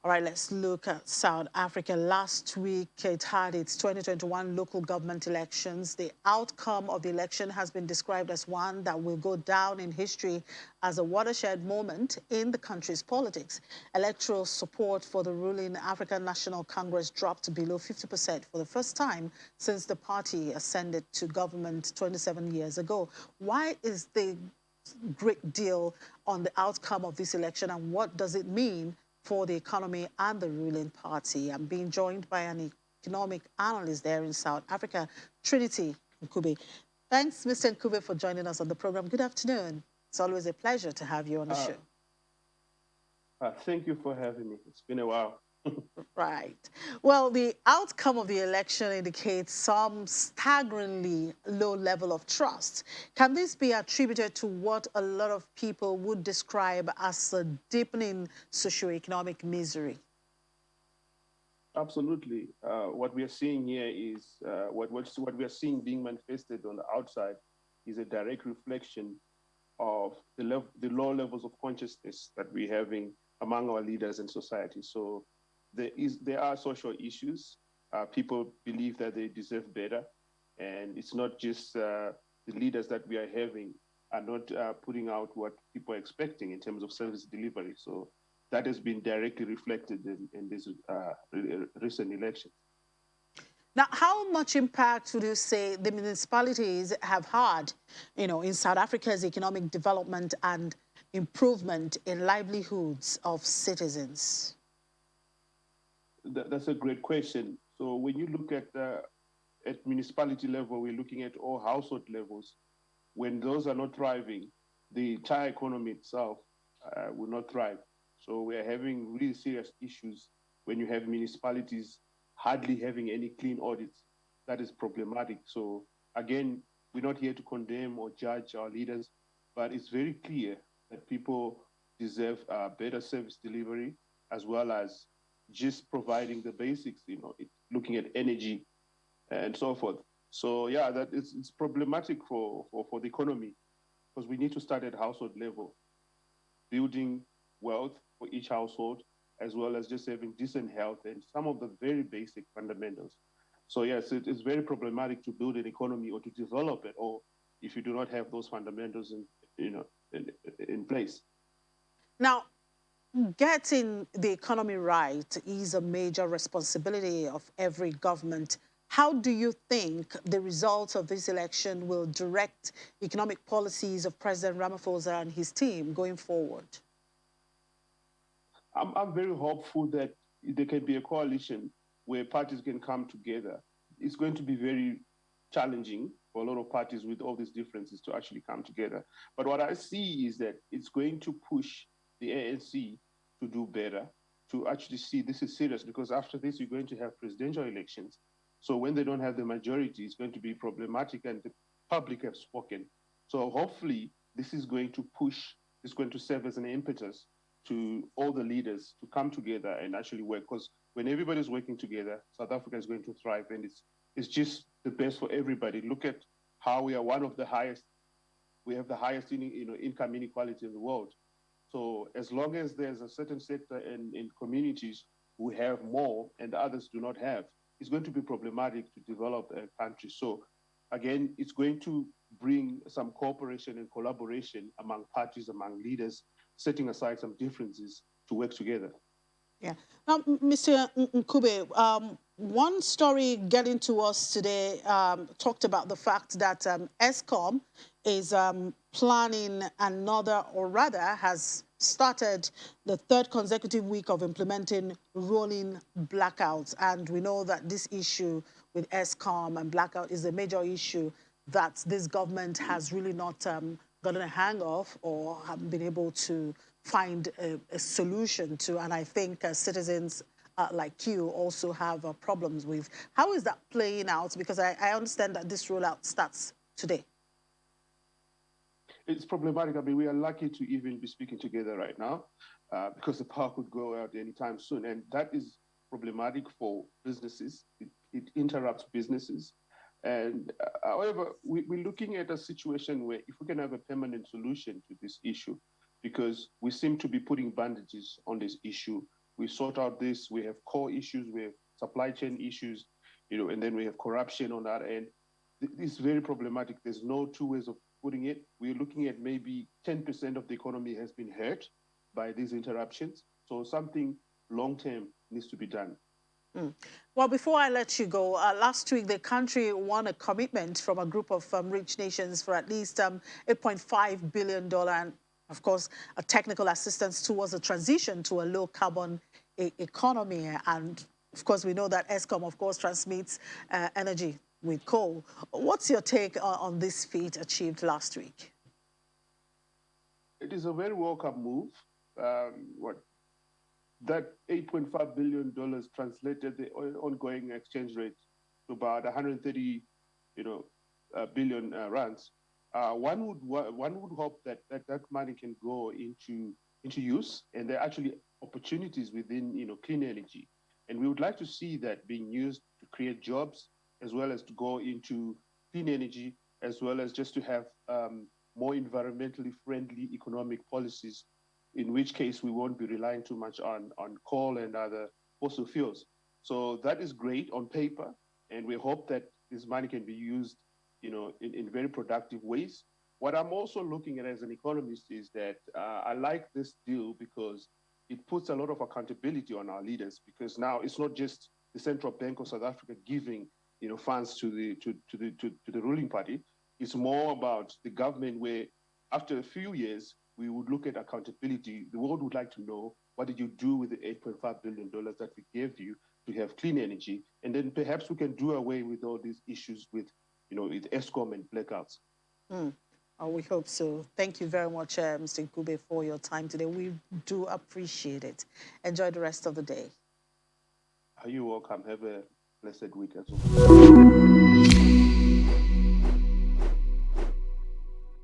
All right, let's look at South Africa. Last week, it had its 2021 local government elections. The outcome of the election has been described as one that will go down in history as a watershed moment in the country's politics. Electoral support for the ruling African National Congress dropped below 50% for the first time since the party ascended to government 27 years ago. Why is the great deal on the outcome of this election, and what does it mean for the economy and the ruling party? I'm being joined by an economic analyst there in South Africa, Trinity Nkube. Thanks, Mr. Nkube, for joining us on the program. Good afternoon. It's always a pleasure to have you on the show. Thank you for having me. It's been a while. Right. Well, the outcome of the election indicates some staggeringly low level of trust. Can this be attributed to what a lot of people would describe as a deepening socioeconomic misery? Absolutely. What we are seeing here is what we are seeing being manifested on the outside is a direct reflection of the low levels of consciousness that we're having among our leaders in society. So there are social issues. People believe that they deserve better, and it's not just the leaders that we are having are not putting out what people are expecting in terms of service delivery. So that has been directly reflected in this recent election. Now, how much impact would you say the municipalities have had, in South Africa's economic development and improvement in livelihoods of citizens? That's a great question. So when you look at municipality level, we're looking at all household levels. When those are not thriving, the entire economy itself will not thrive. So we are having really serious issues when you have municipalities hardly having any clean audits. That is problematic. So again, we're not here to condemn or judge our leaders, but it's very clear that people deserve better service delivery, as well as just providing the basics, looking at energy and so forth. So yeah, that it's problematic for the economy, because we need to start at household level, building wealth for each household, as well as just having decent health and some of the very basic fundamentals. So yes, it is very problematic to build an economy or to develop it all if you do not have those fundamentals in place. Now, getting the economy right is a major responsibility of every government. How do you think the results of this election will direct economic policies of President Ramaphosa and his team going forward? I'm very hopeful that there can be a coalition where parties can come together. It's going to be very challenging for a lot of parties with all these differences to actually come together. But what I see is that it's going to push the ANC to do better, to actually see this is serious, because after this, you're going to have presidential elections. So when they don't have the majority, it's going to be problematic, and the public have spoken. So hopefully this is going to push, it's going to serve as an impetus to all the leaders to come together and actually work, because when everybody's working together, South Africa is going to thrive, and it's just the best for everybody. Look at how we are one of the highest, we have the highest income inequality in the world. So as long as there's a certain sector in communities who have more and others do not have, it's going to be problematic to develop a country. So again, it's going to bring some cooperation and collaboration among parties, among leaders, setting aside some differences to work together. Yeah. Now, Mr. Nkube, one story getting to us today talked about the fact that ESCOM is planning another, or rather has started the third consecutive week of implementing rolling blackouts. And we know that this issue with ESCOM and blackout is a major issue that this government has really not gotten a hang of or haven't been able to find a solution to. And I think citizens like you also have problems with. How is that playing out? Because I understand that this rollout starts today. It's problematic. I mean, we are lucky to even be speaking together right now because the power could go out anytime soon. And that is problematic for businesses. It interrupts businesses. And however, we're looking at a situation where if we can have a permanent solution to this issue, because we seem to be putting bandages on this issue we sort out this. We have core issues, we have supply chain issues, and then we have corruption on that end. This is very problematic. There's no two ways of putting it. We're looking at maybe 10% of the economy has been hurt by these interruptions. So something long-term needs to be done. Well, before I let you go, last week the country won a commitment from a group of rich nations for at least $8.5 billion and, of course, a technical assistance towards a transition to a low-carbon economy. And, of course, we know that ESCOM, of course, transmits energy with coal. What's your take on this feat achieved last week? It is a very welcome move. That $8.5 billion translated the ongoing exchange rate to about 130, billion rands. One would hope that money can go into use, and there are actually opportunities within clean energy, and we would like to see that being used to create jobs, as well as to go into clean energy, as well as just to have more environmentally friendly economic policies, in which case we won't be relying too much on coal and other fossil fuels. So that is great on paper, and we hope that this money can be used in very productive ways. What I'm also looking at as an economist is that I like this deal because it puts a lot of accountability on our leaders, because now it's not just the Central Bank of South Africa giving funds to the ruling party. It's more about the government, where after a few years we would look at accountability. The world would like to know, what did you do with the $8.5 billion that we gave you to have clean energy? And then perhaps we can do away with all these issues with with ESCOM and blackouts. Oh, we hope so. Thank you very much, Mr. Kube, for your time today. We do appreciate it. Enjoy the rest of the day. You're welcome. Have a blessed week as well.